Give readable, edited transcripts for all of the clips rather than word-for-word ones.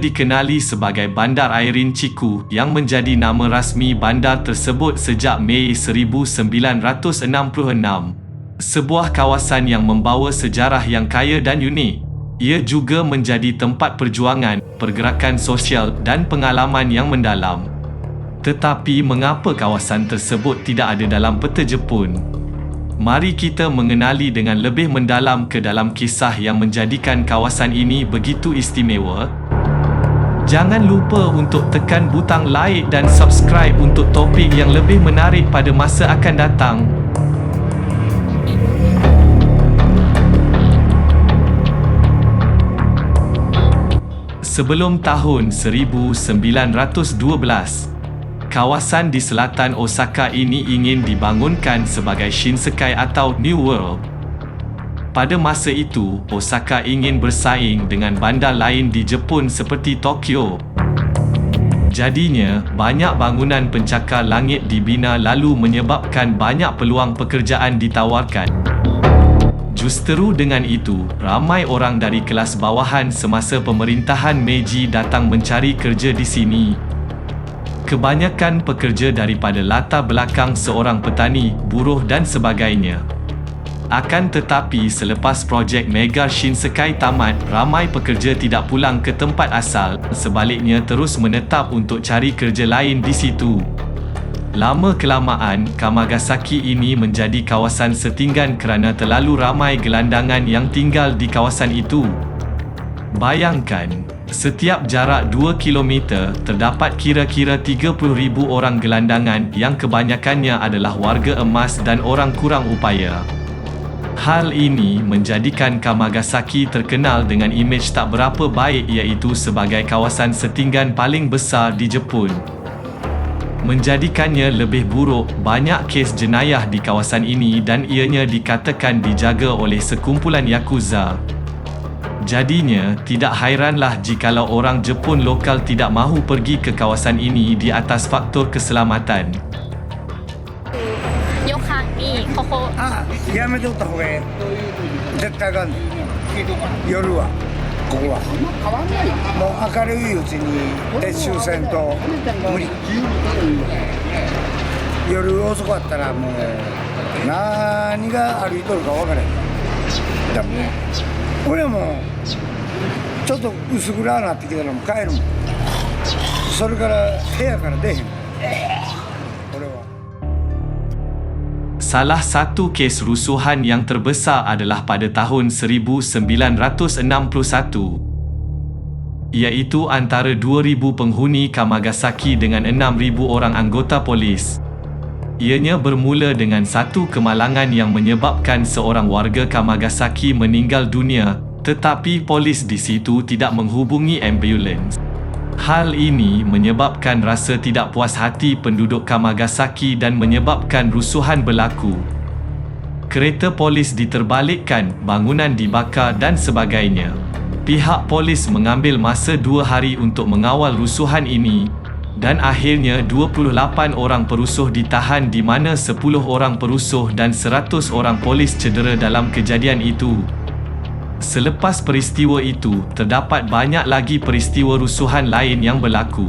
dikenali sebagai Bandar Airin Chiku yang menjadi nama rasmi bandar tersebut sejak Mei 1966. Sebuah kawasan yang membawa sejarah yang kaya dan unik. Ia juga menjadi tempat perjuangan, pergerakan sosial dan pengalaman yang mendalam. Tetapi mengapa kawasan tersebut tidak ada dalam peta Jepun? Mari kita mengenali dengan lebih mendalam ke dalam kisah yang menjadikan kawasan ini begitu istimewa. Jangan lupa untuk tekan butang like dan subscribe untuk topik yang lebih menarik pada masa akan datang. Sebelum tahun 1912, kawasan di selatan Osaka ini ingin dibangunkan sebagai Shinsekai atau New World. Pada masa itu, Osaka ingin bersaing dengan bandar lain di Jepun seperti Tokyo. Jadinya, banyak bangunan pencakar langit dibina lalu menyebabkan banyak peluang pekerjaan ditawarkan. Justeru dengan itu, ramai orang dari kelas bawahan semasa pemerintahan Meiji datang mencari kerja di sini. Kebanyakan pekerja daripada latar belakang seorang petani, buruh dan sebagainya. Akan tetapi selepas projek Mega Shinsekai tamat, ramai pekerja tidak pulang ke tempat asal, sebaliknya terus menetap untuk cari kerja lain di situ. Lama-kelamaan, Kamagasaki ini menjadi kawasan setinggan kerana terlalu ramai gelandangan yang tinggal di kawasan itu. Bayangkan, setiap jarak 2 km, terdapat kira-kira 30,000 orang gelandangan yang kebanyakannya adalah warga emas dan orang kurang upaya. Hal ini menjadikan Kamagasaki terkenal dengan imej tak berapa baik iaitu sebagai kawasan setinggan paling besar di Jepun. Menjadikannya lebih buruk, banyak kes jenayah di kawasan ini dan ianya dikatakan dijaga oleh sekumpulan Yakuza. Jadinya, tidak hairanlah jikalau orang Jepun lokal tidak mahu pergi ke kawasan ini di atas faktor keselamatan. 旅館にここやめておった方がええ絶対あかんねん夜はここはもう明るいうちに撤収せんと無理夜遅かったらもう何が歩いとるか分からへんだもん俺はもうちょっと薄暗なってきたらもう帰るもんそれから部屋から出へん俺はSalah satu kes rusuhan yang terbesar adalah pada tahun 1961, iaitu antara 2,000 penghuni Kamagasaki dengan 6,000 orang anggota polis. Ianya bermula dengan satu kemalangan yang menyebabkan seorang warga Kamagasaki meninggal dunia, tetapi polis di situ tidak menghubungi ambulans. Hal ini menyebabkan rasa tidak puas hati penduduk Kamagasaki dan menyebabkan rusuhan berlaku. Kereta polis diterbalikkan, bangunan dibakar dan sebagainya. Pihak polis mengambil masa 2 hari untuk mengawal rusuhan ini dan akhirnya 28 orang perusuh ditahan di mana 10 orang perusuh dan 100 orang polis cedera dalam kejadian itu. Selepas peristiwa itu, terdapat banyak lagi peristiwa rusuhan lain yang berlaku.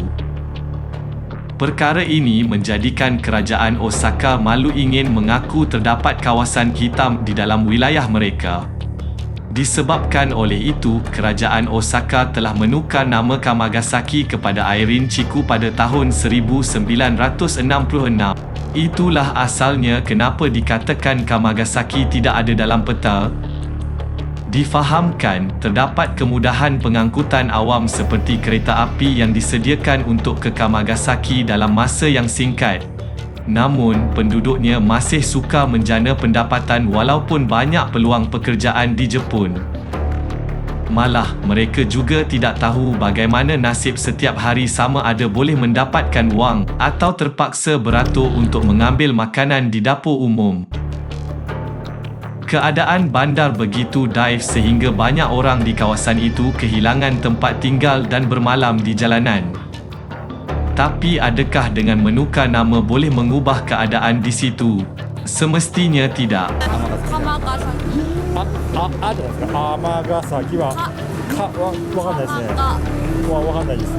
Perkara ini menjadikan kerajaan Osaka malu ingin mengaku terdapat kawasan hitam di dalam wilayah mereka. Disebabkan oleh itu, kerajaan Osaka telah menukar nama Kamagasaki kepada Airin Chiku pada tahun 1966. Itulah asalnya kenapa dikatakan Kamagasaki tidak ada dalam peta. Difahamkan, terdapat kemudahan pengangkutan awam seperti kereta api yang disediakan untuk ke Kamagasaki dalam masa yang singkat. Namun, penduduknya masih sukar menjana pendapatan walaupun banyak peluang pekerjaan di Jepun. Malah, mereka juga tidak tahu bagaimana nasib setiap hari sama ada boleh mendapatkan wang atau terpaksa beratur untuk mengambil makanan di dapur umum. Keadaan bandar begitu daif sehingga banyak orang di kawasan itu kehilangan tempat tinggal dan bermalam di jalanan. Tapi adakah dengan menukar nama boleh mengubah keadaan di situ? Semestinya tidak. 尼崎あるんですか尼崎はわかんないですね。わかんないです。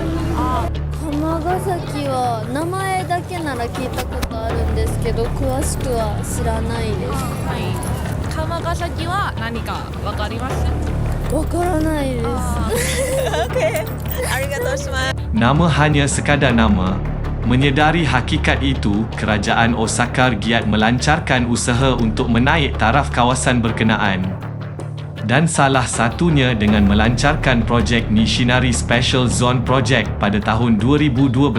釜ヶ崎は名前だけなら聞いたことあるんですけど詳しくは知らないです。はい。釜ヶ崎は何かわかります？わからないです。Okey. Arigatou gozaimasu. Nama hanya sekadar nama. Menyedari hakikat itu, kerajaan Osaka giat melancarkan usaha untuk menaik taraf kawasan berkenaan. Dan salah satunya dengan melancarkan projek Nishinari Special Zone Project pada tahun 2012.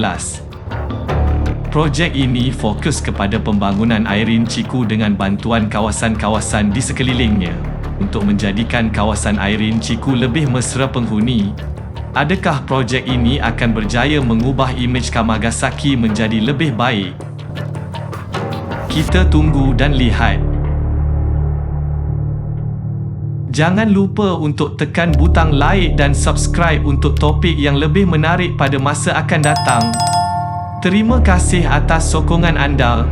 Projek ini fokus kepada pembangunan airin Chiku dengan bantuan kawasan-kawasan di sekelilingnya untuk menjadikan kawasan airin Chiku lebih mesra penghuni. Adakah projek ini akan berjaya mengubah imej Kamagasaki menjadi lebih baik? Kita tunggu dan lihat. Jangan lupa untuk tekan butang like dan subscribe untuk topik yang lebih menarik pada masa akan datang. Terima kasih atas sokongan anda.